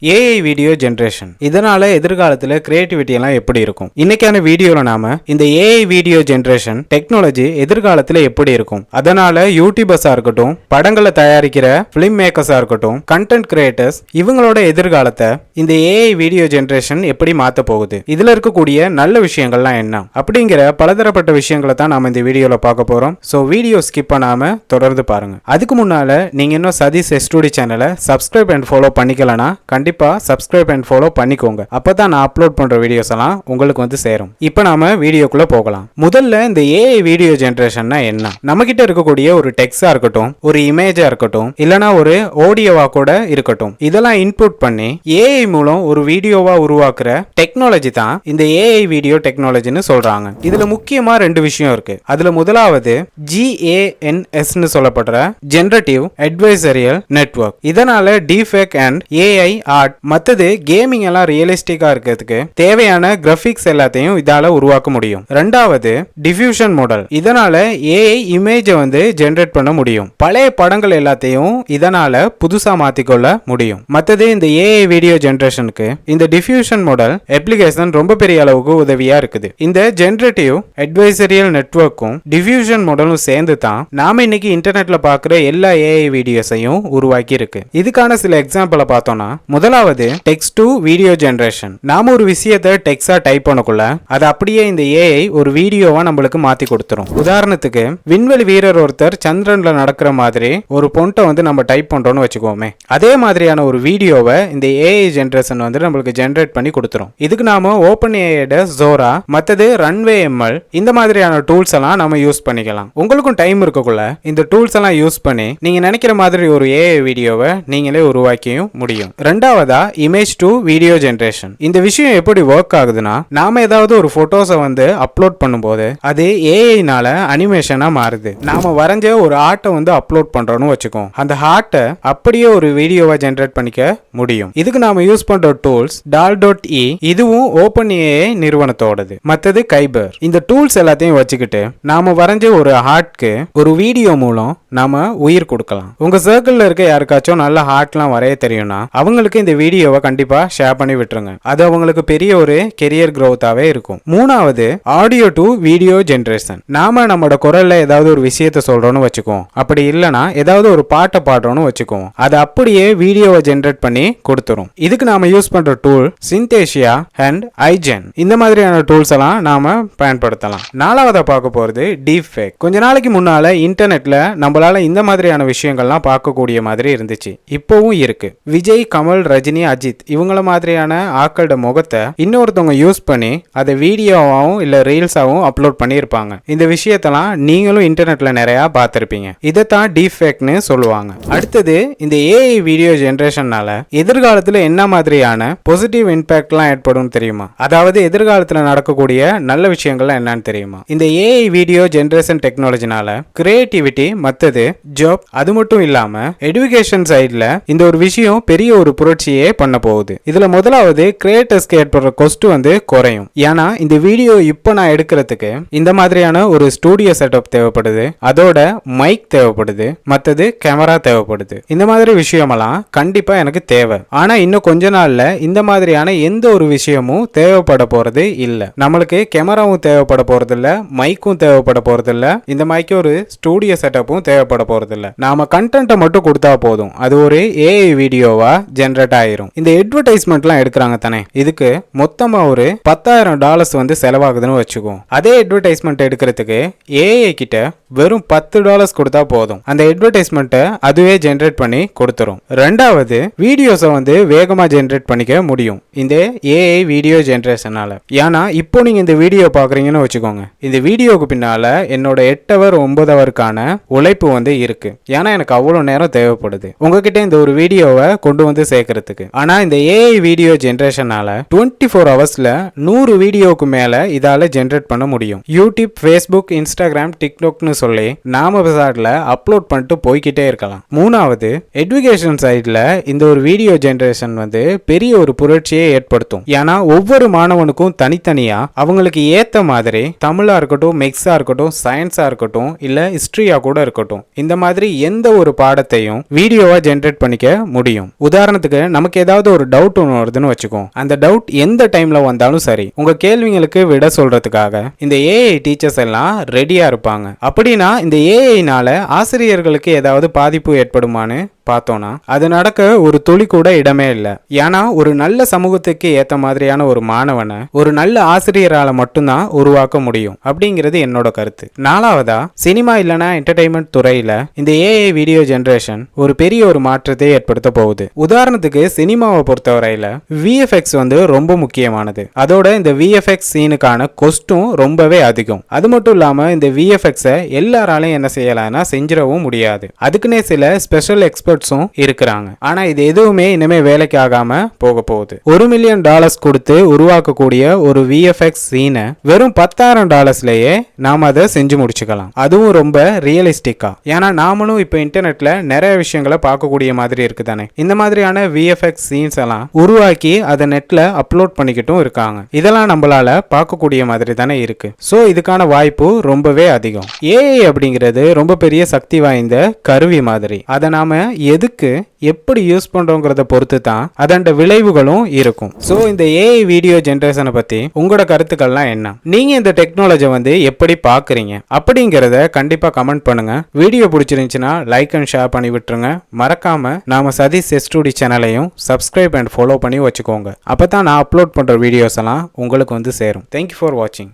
AI video generation இதனால எதிர்காலத்துல creativity எல்லாம் எப்படி இருக்கும்? இன்னைக்கான வீடியோல நாம இந்த ஏஐ வீடியோ ஜென்ரேஷன் டெக்னாலஜி எதிர்காலத்துல எப்படி இருக்கும், அதனால யூடியூபர்ஸா இருக்கட்டும், படங்களை தயாரிக்கிற பிலிம் மேக்கர்ஸா இருக்கட்டும், கண்டென்ட் கிரியேட்டர்ஸ் இவங்களோட எதிர்காலத்தை இந்த ஏஐ வீடியோ ஜென்ரேஷன் எப்படி மாத்த போகுது, இதுல இருக்கக்கூடிய நல்ல விஷயங்கள்லாம் என்ன அப்படிங்கிற பலதரப்பட்ட விஷயங்களை தான் நாம இந்த வீடியோல பார்க்க போறோம். ஸோ வீடியோ ஸ்கிப் பண்ணாம தொடர்ந்து பாருங்க. அதுக்கு முன்னால நீங்க இன்னும் சதீஷ் எஸ்டூடி சேனலை சப்ஸ்கிரைப் அண்ட் ஃபாலோ பண்ணிக்கலனா கண்டிப்பா சப்ஸ்கிரைப் அண்ட் ஃபாலோ பண்ணிக்கோங்க. அப்பதான் நான் அப்லோட் பண்ற வீடியோஸ் எல்லாம் உங்களுக்கு வந்து சேரும். இப்போ நாம வீடியோக்குள்ள போகலாம். முதல்ல இந்த ஏஐ வீடியோ ஜெனரேஷன்னா என்ன? நம்ம கிட்ட இருக்கக்கூடிய ஒரு டெக்ஸ்டா இருக்கட்டும், ஒரு இமேஜா இருக்கட்டும், இல்லனா ஒரு ஆடியோவா கூட இருக்கட்டும், இதெல்லாம் இன்புட் பண்ணி ஏஐ மூலம் ஒரு வீடியோவா உருவாக்குற டெக்னாலஜி தான் இந்த ஏஐ வீடியோ டெக்னாலஜின்னு சொல்றாங்க. இதுல முக்கியமா ரெண்டு விஷயம் இருக்கு. அதுல முதலாவது GANS ன்னு சொல்லப்படுற ஜெனரேட்டிவ் அட்வைசரியல் நெட்வொர்க். இதனால டிஃபேக் அண்ட் ஏஐ ஆர்ட் மத்தது கேமிங் எல்லாம் ரியலிஸ்டிக்கா இருக்கிறதுக்கு தேவையான கிராபிக்ஸ் எல்லாத்தையும் இதால உருவாக்க முடியும். ரெண்டாவது டிஃபியூஷன் மாடல். இதனால ஏஐ இமேஜை வந்து ஜெனரேட் பண்ண முடியும். பழைய படங்கள் எல்லாத்தையும் இதனால புதுசா மாத்திக்கொள்ள முடியும். மத்தது இந்த ஏஐ வீடியோ ஜெனரேஷனுக்கு இந்த டிஃபியூஷன் மாடல் அப்ளிகேஷன் ரொம்ப பெரிய அளவுக்கு உதவியா இருக்குது. இந்த ஜெனரேட்டிவ் அட்வைசரியல் நெட்வொர்க்கும் டிஃபியூஷன் மாடலும் சேர்ந்து தான் நாம இன்னைக்கு இன்டர்நெட்ல பாக்குற எல்லா ஏஐ வீடியோஸையும் உருவாக்கி இருக்கு. இதுக்கான சில எக்ஸாம்பிளை பார்த்தோம்னா, முதலாவது டெக்ஸ்ட் டு வீடியோ ஜெனரேஷன். நாம ஒரு விஷயத்தை டெக்ஸ்டா டைப் பண்ணக்குள்ள அது அப்படியே இந்த ஏஐ ஒரு வீடியோவா நம்மளுக்கு மாத்தி கொடுத்துரும். உதாரணத்துக்கு விண்வெளி வீரர் ஒருத்தர் சந்திரன்ல நடக்கிற மாதிரி ஒரு பொண்டை வந்து நம்ம டைப் பண்றோம்னு வச்சுக்கோமே, அதே மாதிரியான ஒரு வீடியோவை இந்த ஏஐ ஜெனரேஷன் வந்து நம்மளுக்கு ஜெனரேட் பண்ணி கொடுத்துரும். இதுக்கு நாம ஓபன் ஏஐட ஜோரா மத்தது ரன்வே எம்எல் இந்த மாதிரியான டூல்ஸ் எல்லாம் நம்ம யூஸ் பண்ணிக்கலாம். உங்களுக்கும் டைம் இருக்கக்குள்ள இந்த டூல்ஸ் எல்லாம் யூஸ் பண்ணி நீங்க நினைக்கிற மாதிரி ஒரு ஏஐ வீடியோவை நீங்களே உருவாக்கியும் முடியும். ரெண்டாவதா இமேஜ் டு வீடியோ ஜெனரேஷன். இந்த விஷயம் எப்படி ஒர்க் ஆகுதுன்னா, நாம ஏதாவது ஒரு போட்டோஸை வந்து அப்லோட் பண்ணும்போது அது ஏஐனால அனிமேஷனா மாறுது. நாம வரைஞ்ச ஒரு ஆர்ட்டை வந்து அப்லோட் பண்றோம்னு வச்சுக்கோம், அந்த ஆர்ட்டை அப்படியே ஒரு வீடியோவா ஜெனரேட் பண்ணிக்க முடியும். இதுக்கு நாம யூஸ் பண்ற டூல்ஸ் DAL.E, இதுவும் ஓபன் ஏஐ நிறுவனத்தோடது. மத்தது கைபர். இந்த டூல்ஸ் எல்லாத்தையும் வச்சுக்கிட்டு நாம வரைஞ்ச ஒரு ஆர்ட்க்கு ஒரு வீடியோ மூலம் நாம உயிர் கொடுக்கலாம். உங்க சர்க்கிள்ல இருக்க யாருக்காச்சும் நல்ல ஆர்ட்லாம் வரைய தெரியும்னா அவங்களுக்கு இந்த வீடியோவை கண்டிப்பா ஷேர் பண்ணி விட்டுருங்க. அது அவங்களுக்கு பெரிய ஒரு கெரியர் growth-ஆவே இருக்கும். மூணாவது ஆடியோ டு வீடியோ ஜெனரேஷன். நாம நம்மளோட குரல்ல ஏதாவது ஒரு விஷயத்தை சொல்றோம்னு வச்சுக்கோம், அப்படி இல்லனா ஏதாவது ஒரு பாட்டை பாடுறோம்னு வச்சுக்கோம், அது அப்படியே வீடியோவை ஜெனரேட் பண்ணி கொடுத்துரும். இதுக்கு நாம யூஸ் பண்ற டூல் சிந்தேஷியா அண்ட் ஐஜென். இந்த மாதிரியான டூல்ஸ் எல்லாம் நாம பயன்படுத்தலாம். நாலாவதா பார்க்க போறது டீப்ஃபேக். கொஞ்ச நாளைக்கு முன்னால இன்டர்நெட்ல நம்மளால இந்த மாதிரியான விஷயங்கள்லாம் பார்க்கக்கூடிய மாதிரி இருந்துச்சு, இப்பவும் இருக்கு. விஜய், கமல், ரஜினி, அஜித் இவங்கள மாதிரியான ஆக்களோட முகத்தை இன்னொருத்தவங்க யூஸ் பண்ணி அதை வீடியோவாகவும் இல்ல ரீல்ஸாகவும் அப்லோட் பண்ணியிருப்பாங்க. இந்த விஷயத்தெல்லாம் நீங்களும் இன்டர்நெட்ல நிறைய பார்த்திருப்பீங்க. இதைத்தான் டீப்ஃபேக்னு சொல்லுவாங்க. அடுத்தது இந்த ஏஐ வீடியோ ஜெனரேஷனால எதிர்காலத்துல என்ன மாதிரியான பாசிட்டிவ் இம்பாக்ட்லாம் ஏற்படும் தெரியுமா? அதாவது எதிர்காலத்துல நடக்கக்கூடிய நல்ல விஷயங்கள்லாம் என்னன்னு தெரியுமா? இந்த ஏஐ வீடியோ ஜெனரேஷன் டெக்னாலஜினால கிரியேட்டிவிட்டி மத்தது ஜாப், அது மட்டும் இல்லாம எஜுகேஷன் சைட்ல இந்த ஒரு விஷயம் பெரிய ஒரு புரட்சியே பண்ண போகுது. இதுல முதலாவது கிரியேட்டர்ஸ்க்கு ஏற்படுற காஸ்ட் வந்து குறையும். ஏன்னா இந்த வீடியோ இப்போ நான் எடுக்கிறதுக்கு இந்த மாதிரியான ஒரு ஸ்டூடியோ செட்டப் தேவைப்படுது, அதோட மைக் தேவைப்படுது, மத்தது கேமரா தேவைப்படுது. இந்த மாதிரி விஷயமெல்லாம் கண்டிப்பா எனக்கு தேவை. ஆனா இன்னும் கொஞ்ச நாள்ல இந்த மாதிரியான எந்த ஒரு விஷயமும் தேவைப்பட போறது இல்ல. நம்மளுக்கு கேமராவும் தேவைப்பட போறது இல்ல, மைக்கும் தேவைப்பட போறது இல்ல, இந்த மாதிரி ஒரு ஸ்டூடியோ செட்டப்பும் தேவைப்பட போறது இல்ல. நாம கண்டென்ட்டை மட்டும் கொடுத்தா போதும், அது ஒரு ஏஐ வீடியோவா ஜெனரேட் ஆயிரும். இந்த அட்வர்டைஸ்மெண்ட்லாம் எடுக்கிறாங்க தானே, இதுக்கு மொத்தமா ஒரு $10,000 வந்து செலவாகுதுன்னு வச்சுக்கோம். அதே அட்வர்டைஸ்மெண்ட் எடுக்கிறதுக்கு ஏஐ கிட்ட வெறும் $10 கொடுத்தா போதும், அந்த அட்வர்டைஸ்மெண்ட்டை அதுவே ஜெனரேட் பண்ணி கொடுத்துரும். ரெண்டாவது வீடியோஸை வந்து வேகமா ஜெனரேட் பண்ணிக்க முடியும் இந்த ஏஐ வீடியோ ஜெனரேஷனால. ஏன்னா இப்போ நீங்க இந்த வீடியோ பாக்குறீங்கன்னு வச்சுக்கோங்க, இந்த வீடியோக்கு பின்னால என்னோட 8 hour 9 hourக்கான உழைப்பு வந்து இருக்கு. ஏன்னா எனக்கு அவ்வளவு நேரம் தேவைப்படுது உங்ககிட்ட இந்த ஒரு வீடியோவை கொண்டு வந்து சேர்க்கறதுக்கு. ஆனா இந்த ஏஐ வீடியோ ஜெனரேஷனால 24 hours-ல 100 வீடியோக்கு மேல இதால ஜெனரேட் பண்ண முடியும். யூடியூப், ஃபேஸ்புக், இன்ஸ்டாகிராம், டிக்டாக்னு சொல்லி நாம விசாட்ல அப்லோட் பண்ணிட்டு போய்கிட்டே இருக்கலாம். மூணாவது, எஜுகேஷன் சைட்ல இந்த ஒரு வீடியோ ஜெனரேஷன் வந்து பெரிய ஒரு புரட்சியை ஏற்படுத்தும். ஏன்னா ஒவ்வொரு மாணவனுக்கும் தனித்தனியா அவங்களுக்கு ஏத்த மாதிரி தமிழா இருக்கட்டும், மெக்ஸா இருக்கட்டும், சயின்ஸா இருக்கட்டும், இல்ல ஹிஸ்டரியா கூட இருக்கட்டும், இந்த மாதிரி எந்த ஒரு பாடத்தையும் வீடியோவா ஜெனரேட் பண்ணிக்க முடியும். உதாரணத்துக்கு நமக்கு ஏதாவது ஒரு டவுட் ஒன்று வருதுன்னு வச்சுக்கோம். அந்த டவுட் எந்த டைம்ல வந்தாலும் சரி, உங்க கேள்விங்களுக்கு விட சொல்றதுக்காக இந்த ஏஐ டீச்சர்ஸ் எல்லாம் ரெடியா இருப்பாங்க. அப்படின்னா இந்த ஏஐனால ஆசிரியர்களுக்கு ஏதாவது பாதிப்பு ஏற்படுமான்னு பார்த்தோம்னா அது நடக்க ஒரு துளி கூட இடமே இல்லை. ஏன்னா ஒரு நல்ல சமூகத்துக்கு ஏத்த மாதிரியான ஒரு மாணவனை ஒரு நல்ல ஆசிரியரால மட்டும்தான் உருவாக்க முடியும் அப்படிங்கிறது என்னோட கருத்து. நாலாவதா, சினிமா இல்லைனா என்டர்டைன்மெண்ட் துறையில இந்த ஏஐ வீடியோ ஜெனரேஷன் ஒரு பெரிய ஒரு மாற்றத்தை ஏற்படுத்த போகுது. உதாரணத்துக்கு சினிமாவை பொறுத்தவரையில விஎஃப்எக்ஸ் வந்து ரொம்ப முக்கியமானது. அதோட இந்த விஎஃப்எக்ஸ் சீனுக்கான கொஸ்டும் ரொம்பவே அதிகம். அது மட்டும் இல்லாம இந்த விஎஃப்எக்ஸை எல்லாராலையும் என்ன செய்யலாம்னா செஞ்சிடவும் முடியாது. அதுக்குன்னே சில ஸ்பெஷல் எக்ஸ்பர்ட்ஸும் இருக்கிறாங்க. ஆனா இது எதுவுமே இனிமே வேலைக்கு ஆகாம போக போகுது. $1 மில்லியன் கொடுத்து உருவாக்கக்கூடிய ஒரு விஎஃப்எக்ஸ் சீனை வெறும் $10,000 நாம அதை செஞ்சு முடிச்சுக்கலாம். அதுவும் ரொம்ப ரியலிஸ்டிக்கா. ஏன்னா நாமளும் இப்ப இன்டர்நெட்ல நிறைய விஷயங்களை பார்க்கக்கூடிய மாதிரி இருக்குதானே. இந்த மாதிரியான விஎஃப்எக்ஸ் சீன்ஸ் எல்லாம் உருவாக்கி அதை நெட்ல அப்லோட் பண்ணிக்கிட்டும் இருக்காங்க. இதெல்லாம் நம்மளால பார்க்கக்கூடிய மாதிரி தானே இருக்கு. சோ இதுக்கான வாய்ப்பு ரொம்பவே அதிகம். ஏஐ அப்படிங்கிறது ரொம்ப பெரிய சக்தி வாய்ந்த கருவி மாதிரி. அதை நாம எதுக்கு எப்படி யூஸ் பண்றோங்கிறத பொறுத்து தான் அதோட விளைவுகளும் இருக்கும். சோ இந்த ஏஐ வீடியோ ஜெனரேஷனை பத்தி உங்களோட கருத்துக்கள்லாம் என்ன? நீங்க இந்த டெக்னாலஜி வந்து எப்படி பாக்குறீங்க அப்படிங்கறத கண்டிப்பா கமெண்ட் பண்ணுங்க. வீடியோ பிடிச்சிருந்துச்சுன்னா லைக் அண்ட் ஷேர் பண்ணி விட்டுருங்க. மறக்காம நாம சதீஷ் எஸ்டூடி சேனலையும் சப்ஸ்கிரைப் அண்ட் ஃபாலோ பண்ணி வச்சுக்கோங்க. அப்பதான் நான் அப்லோட் பண்ற வீடியோஸ் எல்லாம் உங்களுக்கு வந்து சேரும். தேங்க்யூ ஃபார் வாட்சிங்.